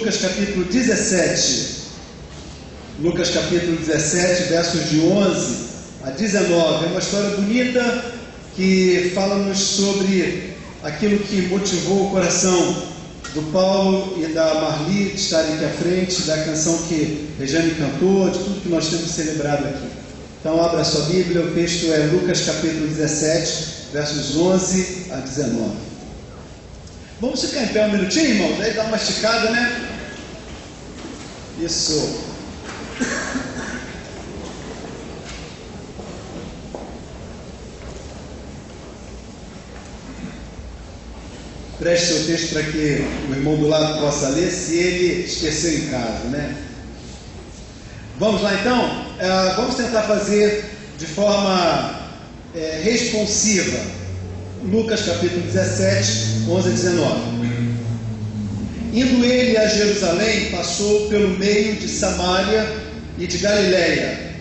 Lucas capítulo 17. Lucas capítulo 17, versos de 11 a 19. É uma história bonita que fala-nos sobre aquilo que motivou o coração do Paulo e da Marli de estarem aqui à frente, da canção que Regiane cantou, de tudo que nós temos celebrado aqui. Então abra a sua Bíblia, o texto é Lucas capítulo 17, versos 11 a 19. Vamos ficar em pé um minutinho, irmãos? Aí dá uma esticada, né? Isso. Preste seu texto para que o irmão do lado possa ler, se ele esqueceu em casa, né? Vamos lá então? Vamos tentar fazer de forma responsiva. Lucas capítulo 17, 11 a 19. Indo ele a Jerusalém, passou pelo meio de Samaria e de Galiléia.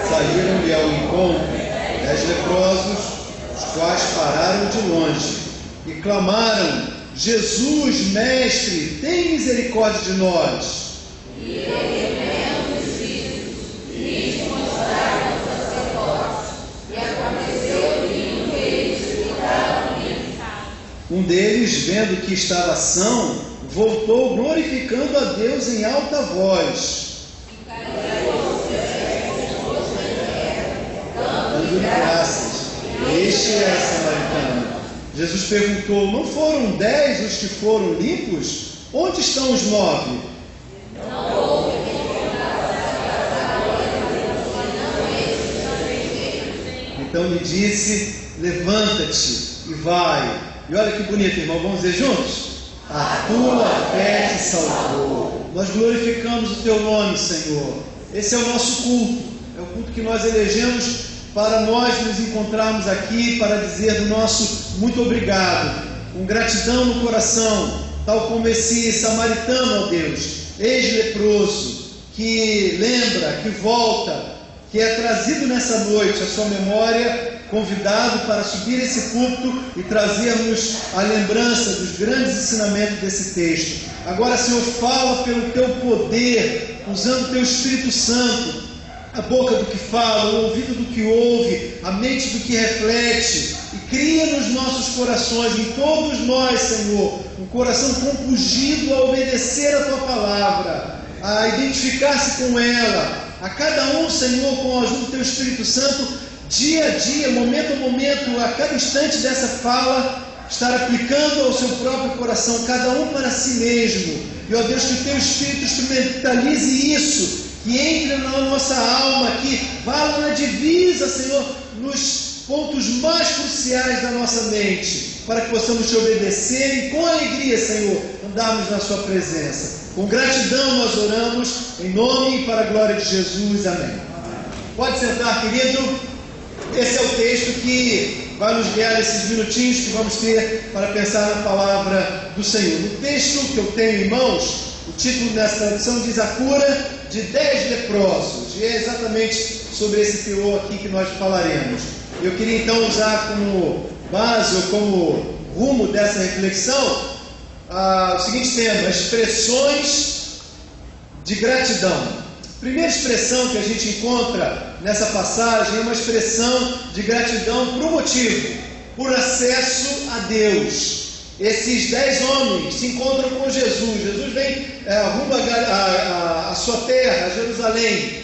Saíram-lhe ao encontro 10 leprosos, os quais pararam de longe e clamaram: Jesus, mestre, tem misericórdia de nós. E ele, vendo os vícios, lhes mostraram os sacerdotes, e aconteceu que um deles ficaram limpos. Um deles, vendo que estava são, voltou glorificando a Deus em alta voz, dando graças. Este era samaritano. Jesus perguntou: não foram 10 os que foram limpos? Onde estão os 9? Não houve Então lhe disse: levanta-te e vai. E olha que bonito, irmão, vamos dizer juntos? A tua fé te salvou. Nós glorificamos o teu nome, Senhor. Esse é o nosso culto, é o culto que nós elegemos para nós nos encontrarmos aqui, para dizer do nosso muito obrigado, com gratidão no coração, tal como esse samaritano, ó Deus, ex-leproso, que lembra, que volta, que é trazido nessa noite à sua memória, convidado para subir esse púlpito e trazermos a lembrança dos grandes ensinamentos desse texto. Agora, Senhor, fala pelo teu poder, usando o teu Espírito Santo, a boca do que fala, o ouvido do que ouve, a mente do que reflete, e cria nos nossos corações, em todos nós, Senhor, um coração compungido a obedecer a tua palavra, a identificar-se com ela, a cada um, Senhor, com a ajuda do teu Espírito Santo, dia a dia, momento a momento, a cada instante dessa fala, estar aplicando ao seu próprio coração, cada um para si mesmo. E, ó Deus, que o teu Espírito instrumentalize isso, que entre na nossa alma, que vá lá na divisa, Senhor, nos pontos mais cruciais da nossa mente, para que possamos te obedecer e com alegria, Senhor, andarmos na sua presença. Com gratidão nós oramos, em nome e para a glória de Jesus. Amém. Pode sentar, querido. Esse é o texto que vai nos guiar esses minutinhos que vamos ter para pensar na palavra do Senhor. No texto que eu tenho em mãos, o título dessa tradução diz: a cura de 10 leprosos, e é exatamente sobre esse teor aqui que nós falaremos. Eu queria então usar como base ou como rumo dessa reflexão o seguinte tema: expressões de gratidão. A primeira expressão que a gente encontra nessa passagem é uma expressão de gratidão por um motivo: por acesso a Deus. Esses 10 homens se encontram com Jesus. Jesus vem rumo à sua terra, a Jerusalém,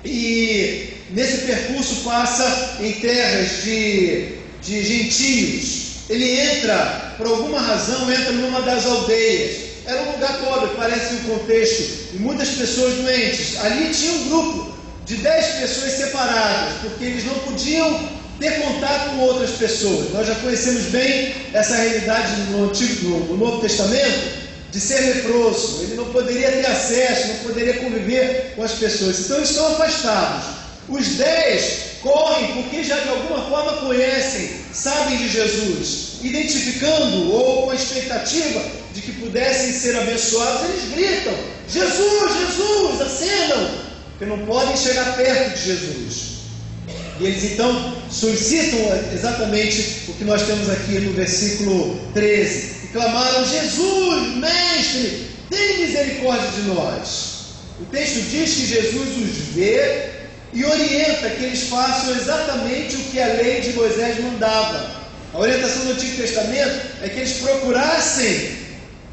e nesse percurso passa em terras de gentios. Ele entra, por alguma razão, entra numa das aldeias. Era um lugar pobre, parece um contexto, e muitas pessoas doentes. Ali tinha um grupo de 10 pessoas separadas, porque eles não podiam ter contato com outras pessoas. Nós já conhecemos bem essa realidade no Novo Testamento, de ser leproso. Ele não poderia ter acesso, não poderia conviver com as pessoas. Então eles estão afastados. Os 10 correm porque já de alguma forma conhecem, sabem de Jesus, identificando ou com a expectativa de que pudessem ser abençoados. Eles gritam: Jesus, Jesus, acenam, porque não podem chegar perto de Jesus. E eles então solicitam exatamente o que nós temos aqui no versículo 13: e clamaram: Jesus, mestre, tem misericórdia de nós. O texto diz que Jesus os vê e orienta que eles façam exatamente o que a lei de Moisés mandava. A orientação do Antigo Testamento é que eles procurassem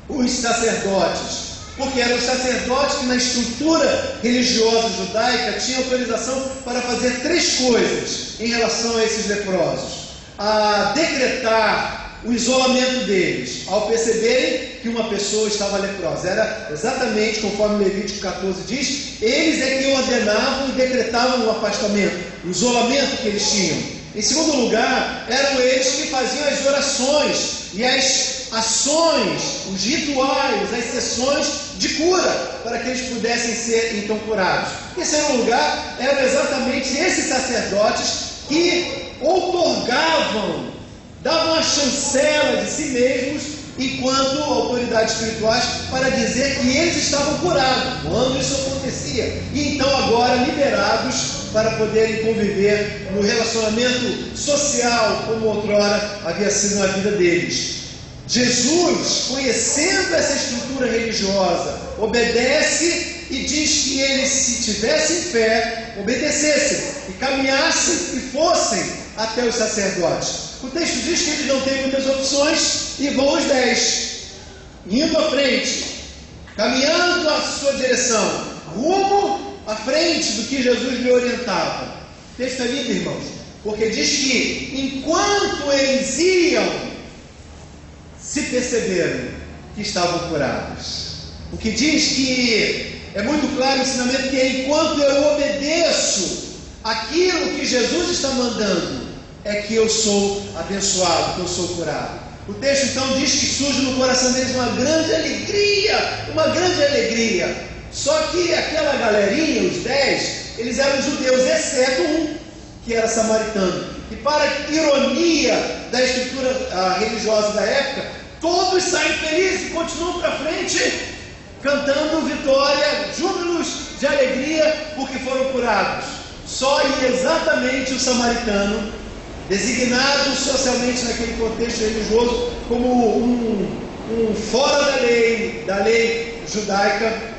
os sacerdotes, porque eram os sacerdotes que na estrutura religiosa judaica tinham autorização para fazer 3 coisas em relação a esses leprosos: a decretar o isolamento deles, ao perceberem que uma pessoa estava leprosa. Era exatamente conforme Levítico 14 diz, eles é que ordenavam e decretavam o afastamento, o isolamento que eles tinham. Em segundo lugar, eram eles que faziam as orações e as ações, os rituais, as sessões de cura, para que eles pudessem ser então curados. Em terceiro lugar, eram exatamente esses sacerdotes que outorgavam, davam a chancela de si mesmos enquanto autoridades espirituais para dizer que eles estavam curados quando isso acontecia, e então agora liberados para poderem conviver no relacionamento social como outrora havia sido na vida deles. Jesus, conhecendo essa estrutura religiosa, obedece e diz que eles, se tivessem fé, obedecessem e caminhassem e fossem até os sacerdotes. O texto diz que eles não têm muitas opções e vão os 10, indo à frente, caminhando à sua direção, rumo à frente do que Jesus lhe orientava. O texto é lindo, irmãos, porque diz que enquanto eles iam, se perceberam que estavam curados. O que diz que é muito claro o ensinamento que é: enquanto eu obedeço aquilo que Jesus está mandando, é que eu sou abençoado, que eu sou curado. O texto então diz que surge no coração deles uma grande alegria. Só que aquela galerinha, os 10, eles eram judeus, exceto um, que era samaritano. E para ironia da estrutura religiosa da época, todos saem felizes e continuam para frente, cantando vitória, júbilos de alegria, porque foram curados. Só ia exatamente o samaritano, designado socialmente naquele contexto religioso como um fora da lei judaica,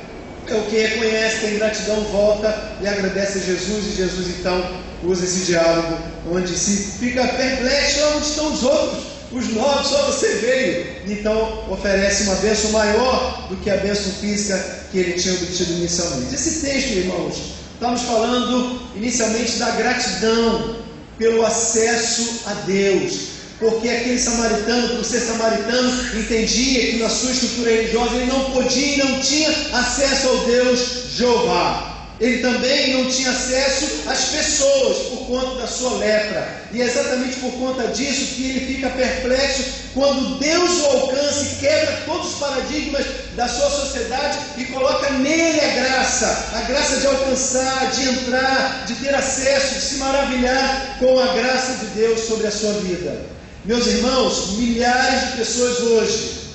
é o que reconhece, tem gratidão, volta e agradece a Jesus, e Jesus então usa esse diálogo onde se fica perplexo: onde estão os outros? Os 9, só você veio. Então oferece uma bênção maior do que a bênção física que ele tinha obtido inicialmente. Esse texto, irmãos, estamos falando inicialmente da gratidão pelo acesso a Deus, porque aquele samaritano, por ser samaritano, entendia que na sua estrutura religiosa ele não podia e não tinha acesso ao Deus Jeová. Ele também não tinha acesso às pessoas por conta da sua lepra, e é exatamente por conta disso que ele fica perplexo quando Deus o alcança e quebra todos os paradigmas da sua sociedade e coloca nele a graça de alcançar, de entrar, de ter acesso, de se maravilhar com a graça de Deus sobre a sua vida. Meus irmãos, milhares de pessoas hoje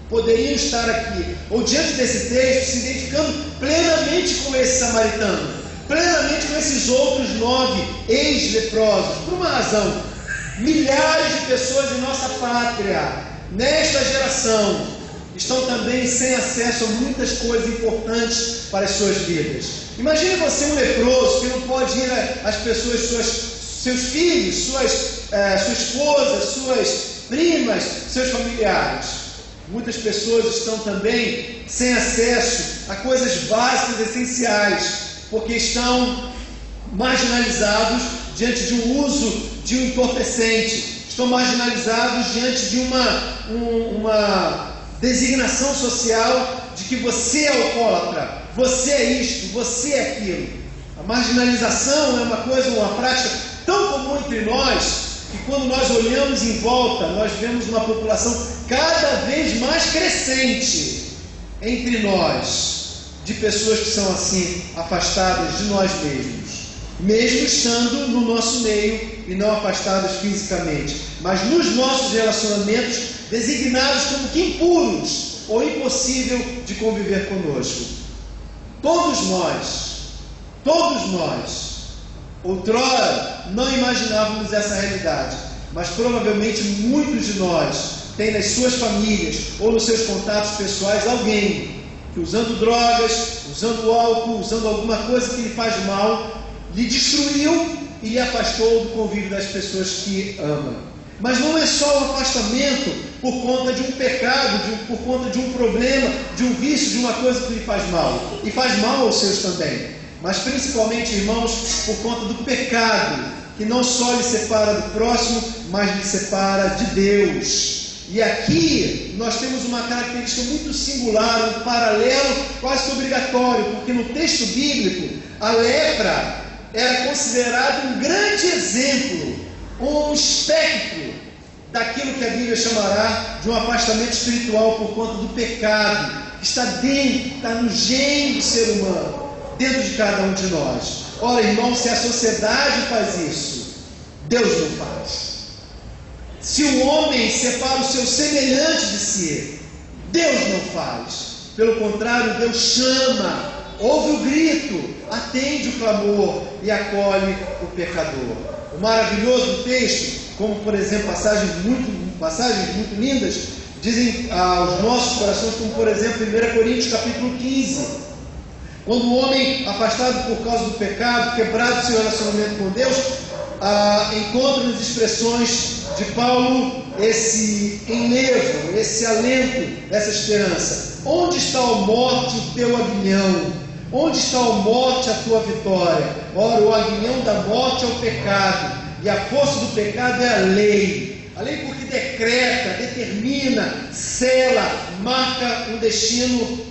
poderiam estar aqui, ou diante desse texto, se identificando plenamente com esse samaritano, plenamente com esses outros 9 ex-leprosos, por uma razão: milhares de pessoas em nossa pátria, nesta geração, estão também sem acesso a muitas coisas importantes para as suas vidas. Imagine você um leproso que não pode ir às pessoas, seus filhos, sua esposa, suas primas, seus familiares. Muitas pessoas estão também sem acesso a coisas básicas, essenciais, porque estão marginalizados diante de um uso de um entorpecente, estão marginalizados diante de uma designação social de que você é alcoólatra, você é isto, você é aquilo. A marginalização é uma prática tão comum entre nós, que quando nós olhamos em volta, nós vemos uma população cada vez mais crescente entre nós, de pessoas que são assim, afastadas de nós mesmos, mesmo estando no nosso meio e não afastadas fisicamente, mas nos nossos relacionamentos designados como que impuros ou impossível de conviver conosco. Todos nós, outrora, não imaginávamos essa realidade, mas provavelmente muitos de nós tem nas suas famílias ou nos seus contatos pessoais alguém que, usando drogas, usando álcool, usando alguma coisa que lhe faz mal, lhe destruiu e lhe afastou do convívio das pessoas que ama. Mas não é só o afastamento por conta de um pecado, por conta de um problema, de um vício, de uma coisa que lhe faz mal. E faz mal aos seus também. Mas principalmente, irmãos, por conta do pecado, que não só lhe separa do próximo, mas lhe separa de Deus. E aqui nós temos uma característica muito singular, um paralelo quase obrigatório, porque no texto bíblico a lepra era considerada um grande exemplo, um espectro daquilo que a Bíblia chamará de um afastamento espiritual por conta do pecado, que está dentro, está no gene do ser humano, dentro de cada um de nós. Ora, irmão, se a sociedade faz isso, Deus não faz. Se o homem separa o seu semelhante de si, Deus não faz. Pelo contrário, Deus chama, ouve o grito, atende o clamor e acolhe o pecador. O maravilhoso texto, como por exemplo passagens muito lindas, dizem aos nossos corações, como por exemplo em 1 Coríntios capítulo 15, quando o homem, afastado por causa do pecado, quebrado o seu relacionamento com Deus, encontra nas expressões de Paulo esse enlevo, esse alento, essa esperança. Onde está, ó morte, o teu aguilhão? Onde está, ó morte, a tua vitória? Ora, o aguilhão da morte é o pecado, e a força do pecado é a lei. A lei porque decreta, determina, sela, marca um destino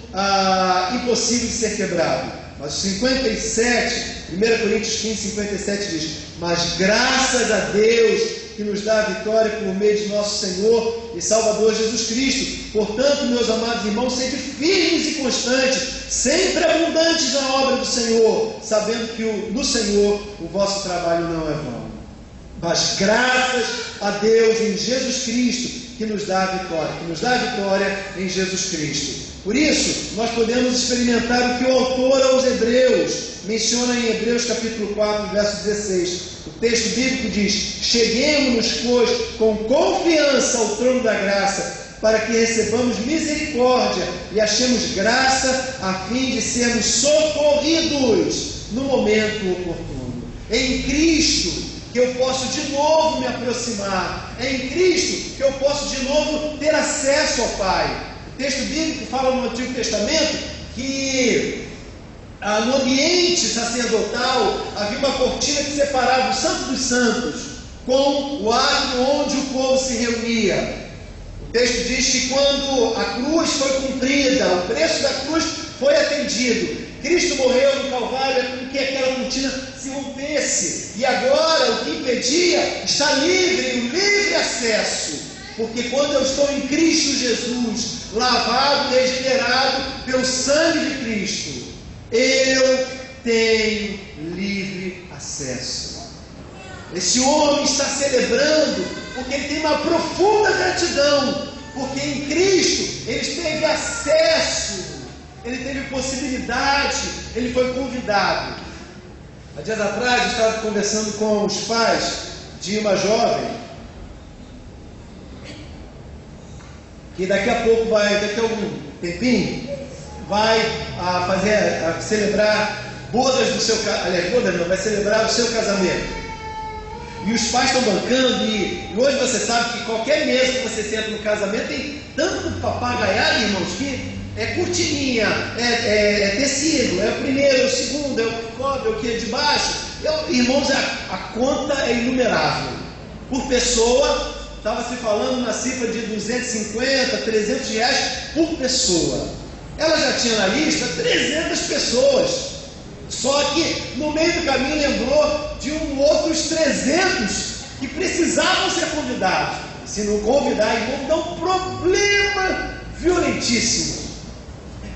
impossível de ser quebrado. Mas 57, 1 Coríntios 15, 57 diz: mas graças a Deus que nos dá a vitória por meio de nosso Senhor e Salvador Jesus Cristo. Portanto, meus amados irmãos, sempre firmes e constantes, sempre abundantes na obra do Senhor, sabendo que no Senhor o vosso trabalho não é vão. Mas graças a Deus em Jesus Cristo que nos dá a vitória, em Jesus Cristo. Por isso, nós podemos experimentar o que o autor aos Hebreus menciona em Hebreus capítulo 4, verso 16. O texto bíblico diz: cheguemos-nos, pois, com confiança ao trono da graça, para que recebamos misericórdia e achemos graça, a fim de sermos socorridos no momento oportuno. Em Cristo que eu posso de novo me aproximar, é em Cristo que eu posso de novo ter acesso ao Pai. O texto bíblico fala no Antigo Testamento que no ambiente sacerdotal havia uma cortina que separava o Santo dos Santos com o átrio onde o povo se reunia. O texto diz que quando a cruz foi cumprida, o preço da cruz foi atendido, Cristo morreu no Calvário para que aquela cortina se rompesse, e agora o que impedia está livre, um livre acesso, porque quando eu estou em Cristo Jesus, lavado, regenerado pelo sangue de Cristo, eu tenho livre acesso. Esse homem está celebrando porque ele tem uma profunda gratidão, porque em Cristo ele teve acesso, ele teve possibilidade, ele foi convidado. Há dias atrás eu estava conversando com os pais de uma jovem que daqui a pouco daqui a algum tempinho, vai celebrar bodas do seu casamento. Bodas não, vai celebrar o seu casamento. E os pais estão bancando, e hoje você sabe que qualquer mesa que você senta no casamento tem tanto papagaiado, irmãos, que é cortininha, é tecido, é o primeiro, é o segundo, é o que cobre, é o que é de baixo. Irmãos, a conta é inumerável. Por pessoa, estava se falando na cifra de 250, 300 reais por pessoa. Ela já tinha na lista 300 pessoas. Só que no meio do caminho lembrou de outros 300 que precisavam ser convidados. Se não convidar, irmão, dá um problema violentíssimo.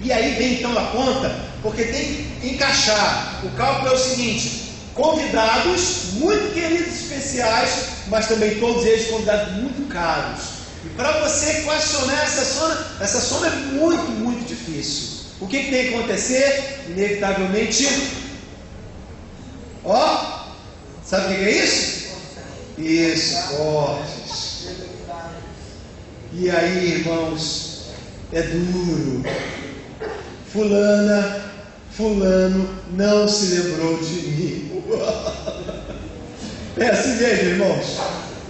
E aí vem então a conta, porque tem que encaixar. O cálculo é o seguinte: convidados muito queridos, especiais, mas também todos eles convidados muito caros. E para você equacionar essa soma é muito, muito difícil. O que tem que acontecer? Inevitavelmente, sabe o que é isso? Isso, cortes. E aí, irmãos, é duro. Fulano não se lembrou de mim. É assim mesmo, irmãos.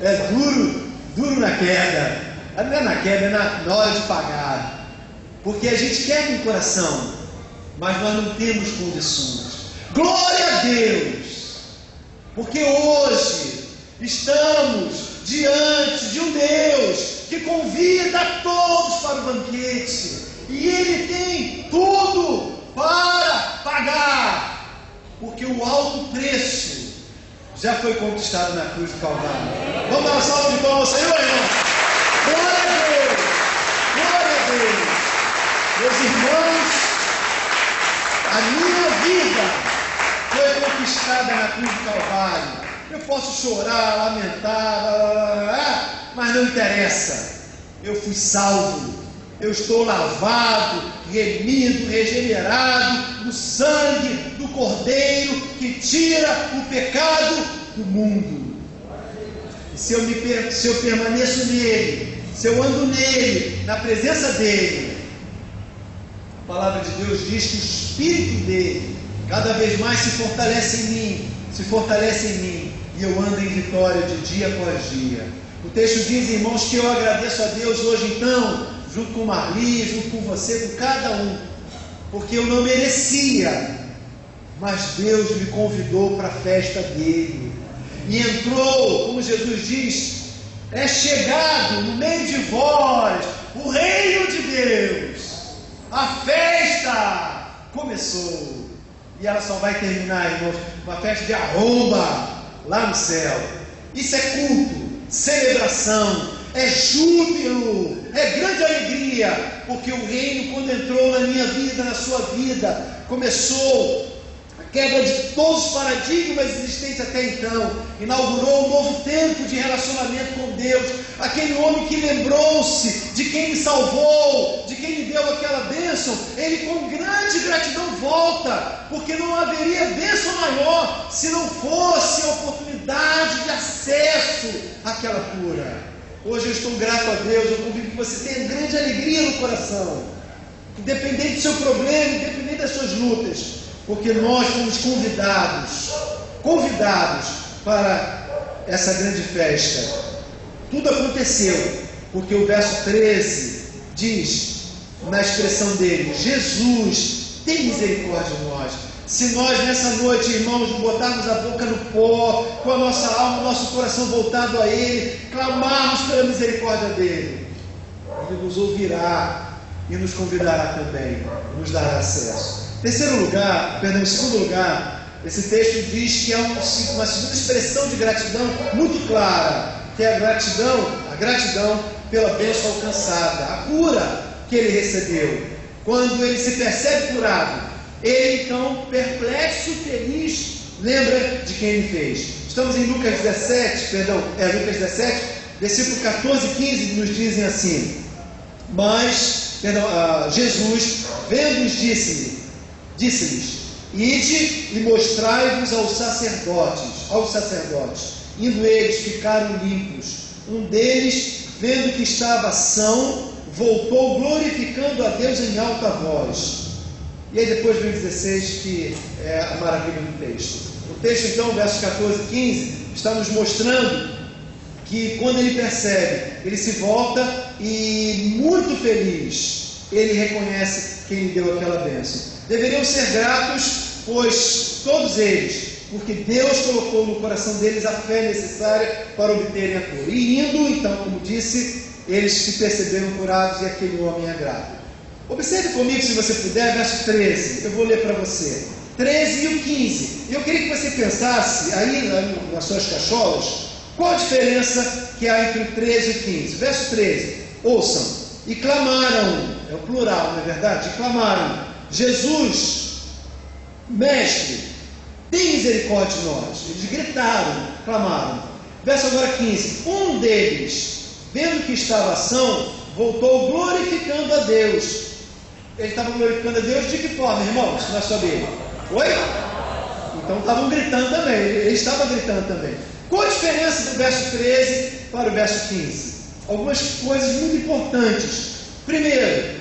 É duro na queda. Não é na queda, é na hora de pagar. Porque a gente quer com o coração, mas nós não temos condições. Glória a Deus! Porque hoje estamos diante de um Deus que convida todos para o banquete. E Ele tem tudo para pagar. Porque o alto preço já foi conquistado na cruz do Calvário. Vamos dar uma salva de palmas ao Senhor, irmão? Glória a Deus! Glória a Deus! Meus irmãos, a minha vida foi conquistada na cruz do Calvário. Eu posso chorar, lamentar, mas não interessa. Eu fui salvo. Eu estou lavado, remido, regenerado no sangue do Cordeiro que tira o pecado do mundo. E se eu permaneço nele, se eu ando nele, na presença dele, a palavra de Deus diz que o Espírito dele cada vez mais se fortalece em mim, e eu ando em vitória de dia após dia. O texto diz, irmãos, que eu agradeço a Deus hoje então, junto com Marli, junto com você, com cada um, porque eu não merecia, mas Deus me convidou para a festa dele, e entrou, como Jesus diz, é chegado no meio de vós o reino de Deus, a festa começou, e ela só vai terminar, irmãos, uma festa de arromba lá no céu. Isso é culto, celebração, é júbilo, é grande alegria, porque o reino, quando entrou na minha vida, na sua vida, começou a quebra de todos os paradigmas existentes até então, inaugurou um novo tempo de relacionamento com Deus. Aquele homem que lembrou-se de quem lhe salvou, de quem lhe deu aquela bênção, ele com grande gratidão volta, porque não haveria bênção maior se não fosse a oportunidade de acesso àquela cura. Hoje eu estou grato a Deus, eu convido que você tenha grande alegria no coração, independente do seu problema, independente das suas lutas, porque nós fomos convidados para essa grande festa. Tudo aconteceu, porque o verso 13 diz, na expressão dele, Jesus, tem misericórdia de nós. Se nós nessa noite, irmãos, botarmos a boca no pó, com a nossa alma, o nosso coração voltado a Ele, clamarmos pela misericórdia dEle, Ele nos ouvirá e nos convidará também, nos dará acesso. Em segundo lugar, esse texto diz que é uma segunda expressão de gratidão muito clara, que é a gratidão pela bênção alcançada, a cura que ele recebeu. Quando ele se percebe curado, ele então, perplexo e feliz, lembra de quem ele fez. Estamos em Lucas 17, versículo 14 e 15, nos dizem assim: Jesus, vendo-os, disse-lhes: ide e mostrai-vos aos sacerdotes. Indo eles, ficaram limpos. Um deles, vendo que estava são, voltou glorificando a Deus em alta voz. E aí depois vem o 16, que é a maravilha do texto. O texto então, versos 14 e 15, está nos mostrando que quando ele percebe, ele se volta e, muito feliz, ele reconhece quem lhe deu aquela bênção. Deveriam ser gratos, pois todos eles, porque Deus colocou no coração deles a fé necessária para obterem a cura. E indo, então, como disse, eles se perceberam curados e aquele homem é grato. Observe comigo, se você puder, verso 13, eu vou ler para você, 13 e o 15, eu queria que você pensasse, aí nas suas cacholas, qual a diferença que há entre o 13 e o 15, verso 13, ouçam, e clamaram, é o plural, não é verdade? E clamaram, Jesus, Mestre, tem misericórdia de nós. Eles gritaram, clamaram. Verso agora 15, um deles, vendo que estava são, voltou glorificando a Deus. Ele estava glorificando a Deus de que forma, irmãos? Na sua Bíblia. Oi? Então estavam gritando também. Ele estava gritando também. Qual a diferença do verso 13 para o verso 15? algumas coisas muito importantes. Primeiro,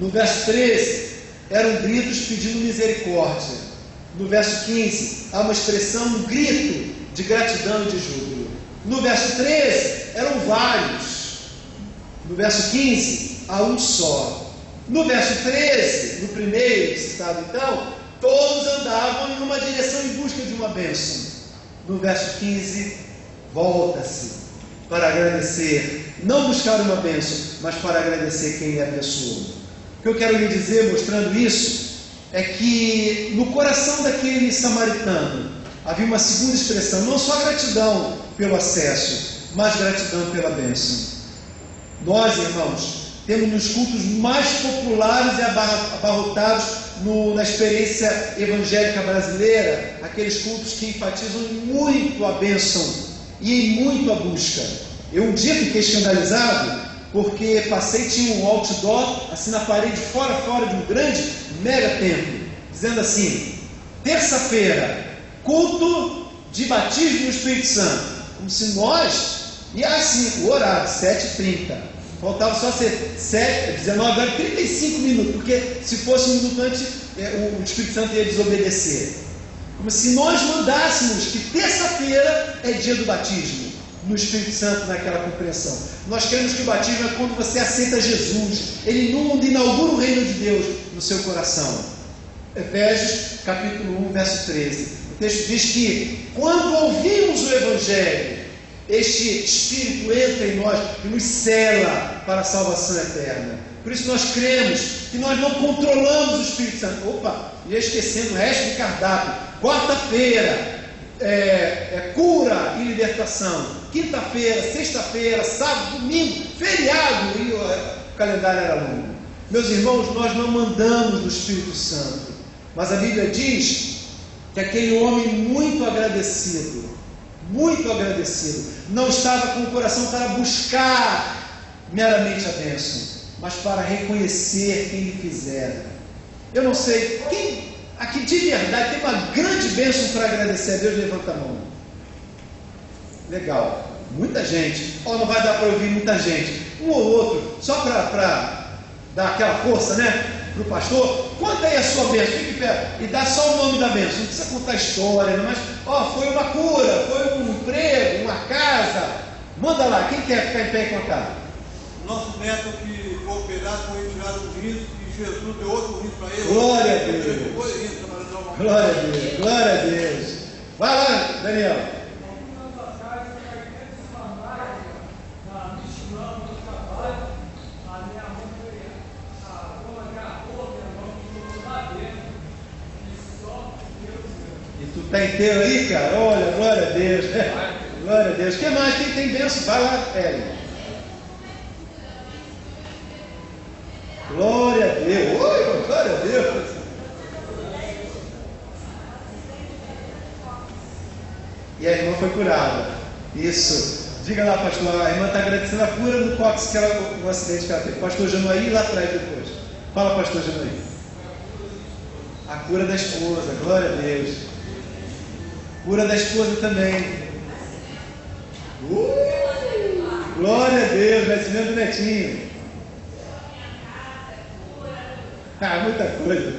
no verso 13, eram gritos pedindo misericórdia. No verso 15, há uma expressão, um grito de gratidão e de júbilo. No verso 13, eram vários. No verso 15, há um só. No verso 13, no primeiro citado então, todos andavam em uma direção em busca de uma bênção. No verso 15, volta-se para agradecer, não buscar uma bênção, mas para agradecer quem lhe abençoou. O que eu quero lhe dizer, mostrando isso, é que no coração daquele samaritano havia uma segunda expressão, não só gratidão pelo acesso, mas gratidão pela bênção. Nós, irmãos, temos nos cultos mais populares e abarrotados na experiência evangélica brasileira, aqueles cultos que enfatizam muito a bênção e muito a busca. Eu um dia fiquei escandalizado, porque passei e tinha um outdoor, assim na parede, fora de um grande mega templo, dizendo assim: terça-feira, culto de batismo no Espírito Santo. Como se nós, e assim, o horário, 7h30, faltava só ser 19 horas, 35 minutos, porque se fosse um minuto antes, o Espírito Santo ia desobedecer. Como se nós mandássemos que terça-feira é dia do batismo no Espírito Santo, naquela compreensão. Nós queremos que o batismo é quando você aceita Jesus, ele inaugura o reino de Deus no seu coração. Efésios capítulo 1, verso 13. O texto diz que quando ouvimos o Evangelho, este Espírito entra em nós e nos sela para a salvação eterna. Por isso nós cremos que nós não controlamos o Espírito Santo. Opa, ia esquecendo o resto do cardápio. Quarta-feira é cura e libertação. Quinta-feira, sexta-feira, sábado, domingo, feriado, e o calendário era longo. Meus irmãos, nós não mandamos do Espírito Santo, mas a Bíblia diz que aquele homem muito agradecido, não estava com o coração para buscar meramente a bênção, mas para reconhecer quem lhe fizera. Eu não sei, quem aqui de verdade tem uma grande bênção para agradecer a Deus? Levanta a mão. Legal, muita gente. Não vai dar para ouvir muita gente, um ou outro, só para dar aquela força, né? Para o pastor, conta aí a sua bênção, fique perto, e dá só o nome da bênção, não precisa contar a história, mas foi uma cura, foi um emprego, uma casa. Manda lá, quem quer ficar em pé e contar? Nosso neto que foi operado, foi retirado do rim, e Jesus deu outro rim para ele. Glória a Deus. Glória a Deus, glória a Deus. Vai lá, Daniel. Está inteiro aí, cara? Olha, glória a Deus. Glória a Deus. O que mais? Quem tem bênção? Vai lá, Hélio. Glória a Deus. Oi, glória a Deus. E a irmã foi curada. Isso. Diga lá, pastor. A irmã está agradecendo a cura no cóccix, no acidente que ela teve. Pastor Janoí, lá atrás depois. Fala, pastor Janoí. A cura da esposa. Glória a Deus. Cura da esposa também. Glória a Deus, nascimento do netinho. Muita coisa.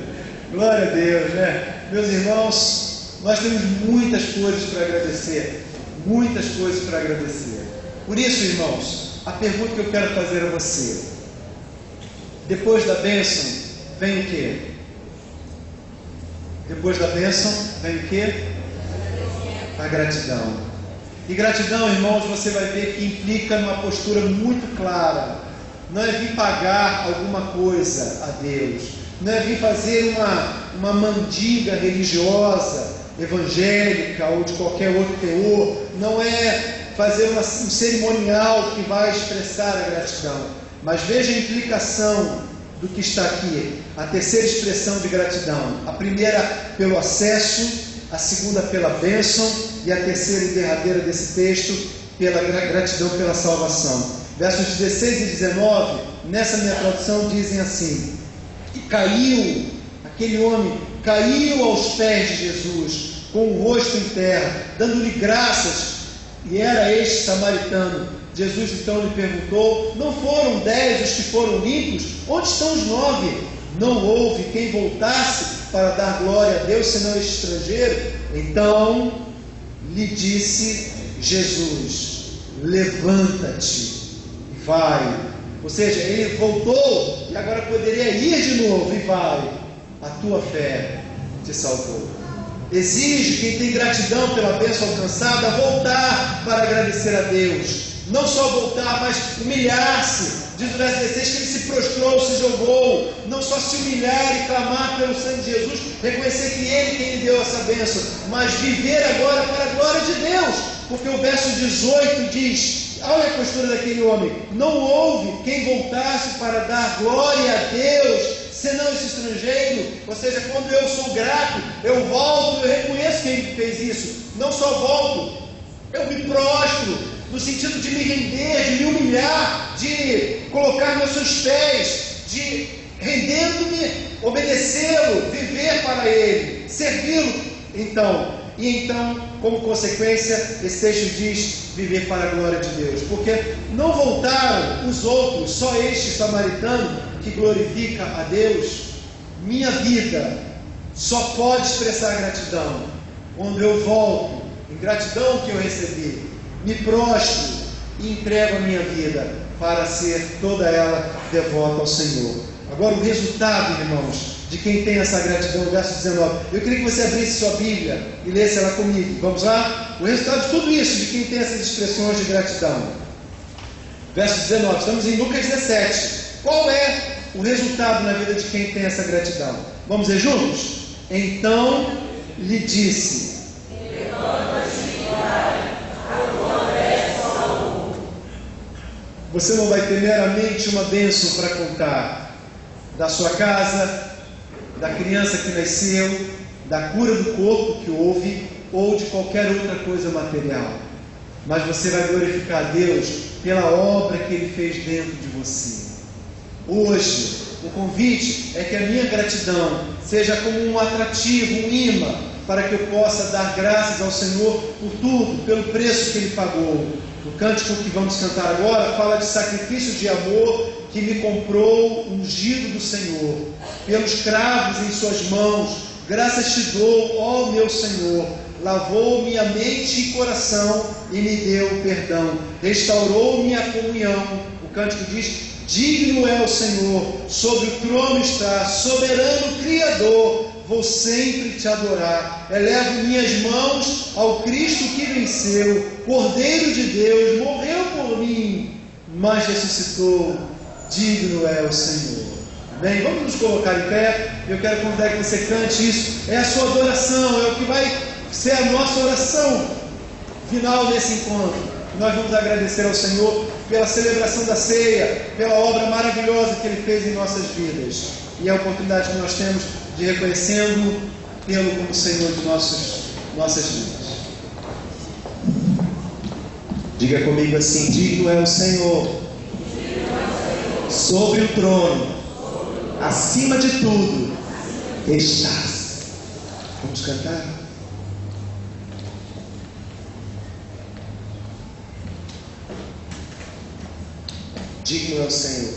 Glória a Deus, né? Meus irmãos, nós temos muitas coisas para agradecer. Muitas coisas para agradecer. Por isso, irmãos, a pergunta que eu quero fazer a você: depois da bênção, vem o quê? Depois da bênção, vem o quê? A gratidão. E gratidão, irmãos, você vai ver que implica numa postura muito clara. Não é vir pagar alguma coisa a Deus, não é vir fazer uma mandiga religiosa, evangélica ou de qualquer outro teor, não é fazer um cerimonial que vai expressar a gratidão. Mas veja a implicação do que está aqui, a terceira expressão de gratidão. A primeira pelo acesso, a segunda pela bênção e a terceira e derradeira desse texto pela gratidão pela salvação. Versos 16 e 19, nessa minha tradução, dizem assim: e caiu, aquele homem caiu aos pés de Jesus, com o rosto em terra, dando-lhe graças, e era este samaritano, Jesus então lhe perguntou: não foram 10 os que foram limpos? Onde estão os 9? Não houve quem voltasse para dar glória a Deus, senão este estrangeiro? Então lhe disse Jesus: levanta-te e vai. Ou seja, ele voltou e agora poderia ir de novo, e vai. A tua fé te salvou. Exige quem tem gratidão pela bênção alcançada voltar para agradecer a Deus. Não só voltar, mas humilhar-se. Diz o verso 16 que ele se prostrou, se jogou. Não só se humilhar e clamar pelo sangue de Jesus, reconhecer que ele quem lhe deu essa bênção, mas viver agora para a glória de Deus. Porque o verso 18 diz: olha a postura daquele homem: não houve quem voltasse para dar glória a Deus, senão esse estrangeiro. Ou seja, quando eu sou grato, eu volto, eu reconheço quem fez isso. Não só volto, eu me prostro, no sentido de me render, de me humilhar, de colocar meus seus pés, de rendendo-me, obedecê-lo, viver para ele, servi-lo. Então, como consequência, esse texto diz: viver para a glória de Deus. Porque não voltaram os outros, só este samaritano que glorifica a Deus. Minha vida só pode expressar gratidão quando eu volto em gratidão que eu recebi, me prostro e entrego a minha vida para ser toda ela devota ao Senhor. Agora, o resultado, irmãos, de quem tem essa gratidão, verso 19. Eu queria que você abrisse sua Bíblia e lesse ela comigo. Vamos lá? O resultado de tudo isso, de quem tem essas expressões de gratidão. Verso 19. Estamos em Lucas 17. Qual é o resultado na vida de quem tem essa gratidão? Vamos ver juntos? Então lhe disse: você não vai ter meramente uma bênção para contar da sua casa, da criança que nasceu, da cura do corpo que houve, ou de qualquer outra coisa material, mas você vai glorificar a Deus pela obra que Ele fez dentro de você. Hoje, o convite é que a minha gratidão seja como um atrativo, um imã, para que eu possa dar graças ao Senhor por tudo, pelo preço que Ele pagou. O cântico que vamos cantar agora fala de sacrifício de amor que me comprou, ungido do Senhor, pelos cravos em suas mãos. Graças te dou, ó meu Senhor. Lavou minha mente e coração e me deu perdão. Restaurou minha comunhão. O cântico diz: digno é o Senhor, sobre o trono está, soberano Criador. Vou sempre te adorar. Elevo minhas mãos ao Cristo que venceu, Cordeiro de Deus, morreu por mim, mas ressuscitou. Digno é o Senhor. Bem, vamos nos colocar em pé. Eu quero convidar que você cante isso. É a sua adoração, é o que vai ser a nossa oração final nesse encontro. Nós vamos agradecer ao Senhor pela celebração da ceia, pela obra maravilhosa que Ele fez em nossas vidas, e a oportunidade que nós temos de reconhecendo pelo como Senhor de nossas vidas. Diga comigo assim: digno é o Senhor, sobre o trono, acima de tudo, estás. Vamos cantar? Digno é o Senhor.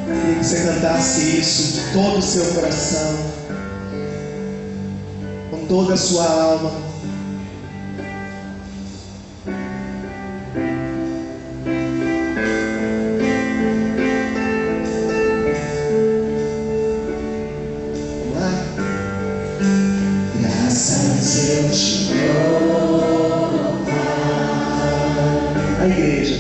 Queria que você cantasse isso de todo o seu coração, com toda a sua alma. A igreja,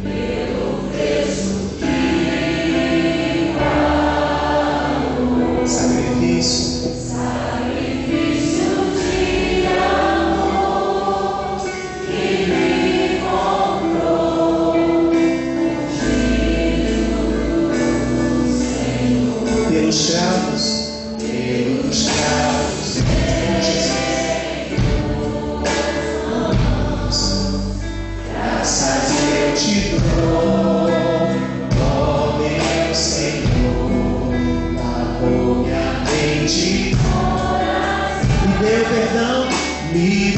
pelo preço que pagou, sacrifício de amor que me comprou, Senhor, pelos cravos. Graças eu te dou. de me deu perdão, me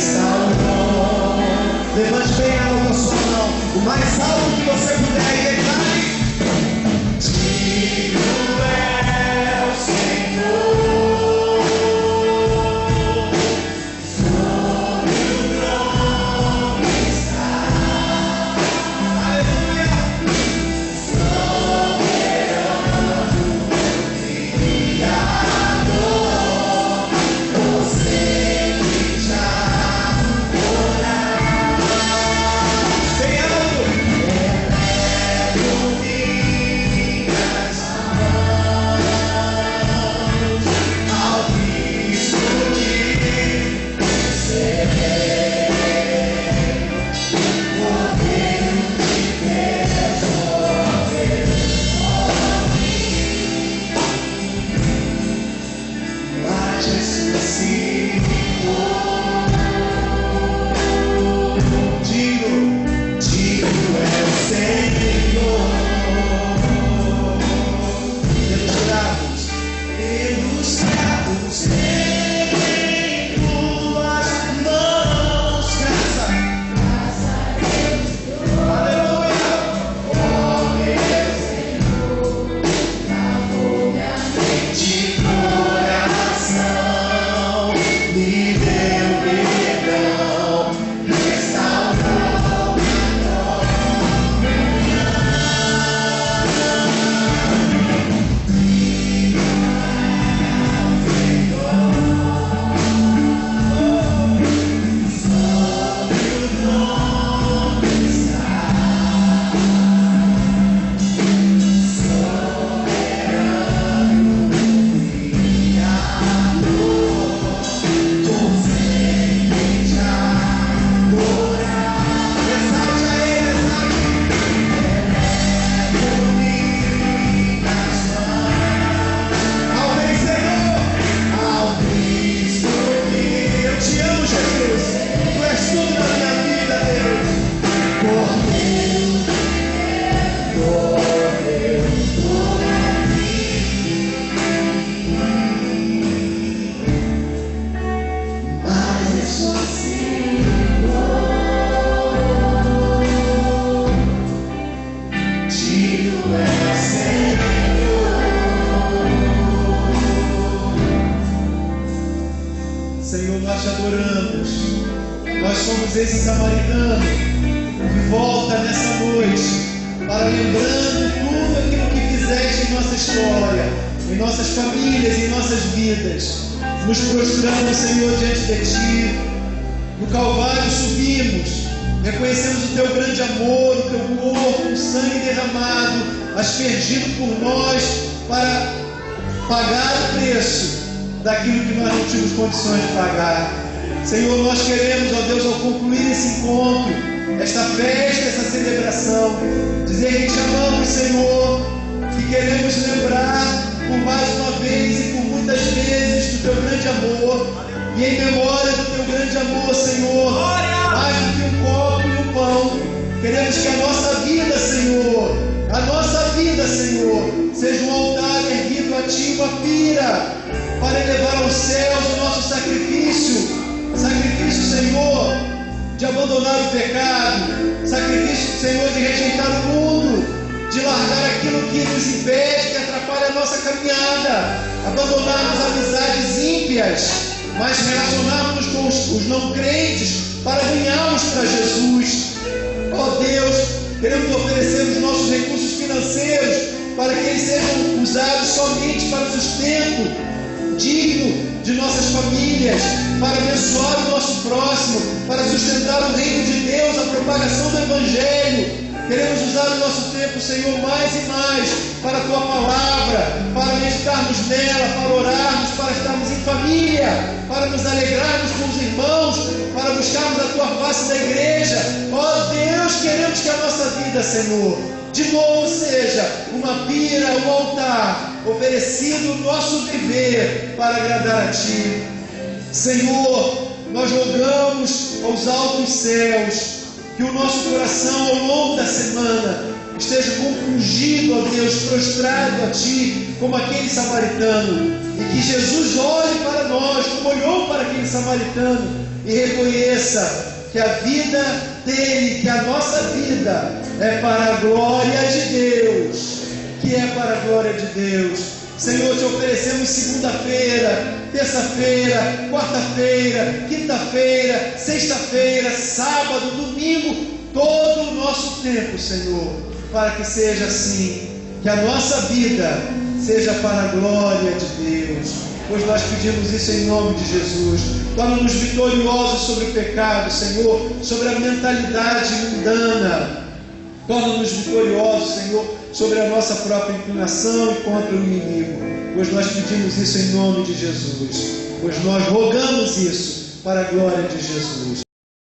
salvou. Levante bem alto a sua mão, o mais alto que você puder, e declare: digno é o Senhor, sobre o trono está. Aleluia. Senhor, nós te adoramos. Nós somos esse samaritano que volta nessa noite para lembrando tudo aquilo que fizeste em nossa história, em nossas famílias, em nossas vidas. Nos prostramos, Senhor, diante de Ti. No Calvário subimos, reconhecemos o Teu grande amor, o Teu corpo, o sangue derramado, aspergido por nós para pagar o preço daquilo que nós não tínhamos condições de pagar. Senhor, nós queremos, ó Deus, ao concluir esse encontro, esta festa, essa celebração, dizer que te amamos, Senhor, que queremos lembrar por mais uma vez e por muitas vezes do Teu grande amor, e em memória do Teu grande amor, Senhor, mais do que um copo e um pão, queremos que a nossa vida, Senhor, seja um altar erguido a Ti, uma pira, para elevar aos céus o nosso sacrifício, Senhor, de abandonar o pecado, sacrifício, Senhor, de rejeitar o mundo, de largar aquilo que nos impede, que atrapalha a nossa caminhada, abandonarmos amizades ímpias, mas relacionarmos com os não crentes para ganharmos para Jesus. Ó Deus, queremos oferecer os nossos recursos financeiros para que eles sejam usados somente para o sustento digno de nossas famílias, para abençoar o nosso próximo, para sustentar o reino de Deus, a propagação do Evangelho. Queremos usar o nosso tempo, Senhor, mais e mais para a Tua palavra, para meditarmos nela, para orarmos, para estarmos em família, para nos alegrarmos com os irmãos, para buscarmos a Tua face da igreja. Ó Deus, queremos que a nossa vida, Senhor, de novo seja uma pira, um altar oferecido o nosso viver para agradar a Ti. Senhor, nós rogamos aos altos céus que o nosso coração ao longo da semana esteja compungido, ó Deus, prostrado a Ti, como aquele samaritano, e que Jesus olhe para nós, como olhou para aquele samaritano, e reconheça que a vida dele, que a nossa vida é para a glória de Deus, que é para a glória de Deus. Senhor, te oferecemos segunda-feira, terça-feira, quarta-feira, quinta-feira, sexta-feira, sábado, domingo, todo o nosso tempo, Senhor, para que seja assim, que a nossa vida seja para a glória de Deus, pois nós pedimos isso em nome de Jesus. Torna-nos vitoriosos sobre o pecado, Senhor, sobre a mentalidade mundana. Torna-nos vitoriosos, Senhor, sobre a nossa própria inclinação e contra o inimigo, pois nós pedimos isso em nome de Jesus, pois nós rogamos isso para a glória de Jesus.